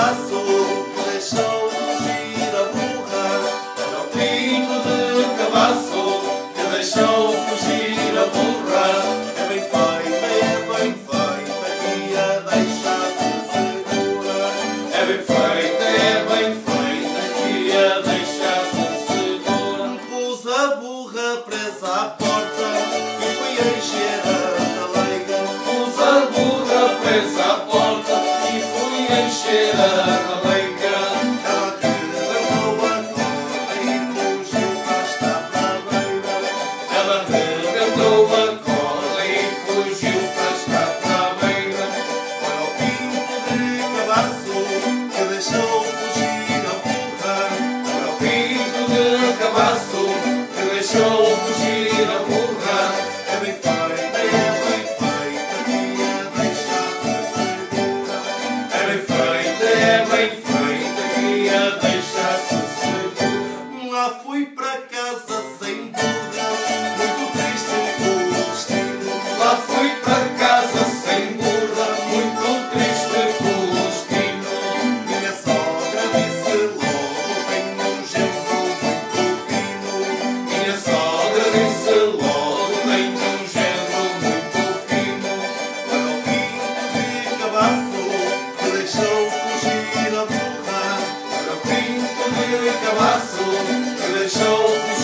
cabaço que deixou fugir a burra. Era o pinto de cabaço que deixou fugir a burra. É bem feita que a deixasse segura. É bem feita que a deixasse segura. Pus a burra presa à porta e fui encher a taleiga. Pus a burra presa à porta e fui encher a taleiga. Ela rebentou a corda e fugiu para estar para a beira. Foi o pinto de cabaço que deixou fugir a burra. Foi o pinto de cabaço que deixou fugir a burra. É bem feita que a deixasse segura. É bem feita que a deixasse segura. Lá fui para casa sem burra, muito triste pelo destino. Lá fui para casa sem burra, muito triste pelo destino. Minha sogra disse logo: tenho um genro muito fino. Minha sogra disse logo: tenho um genro muito fino. Foi o pinto de cabaço que deixou fugir a burra. Foi o pinto de cabaço que deixou fugir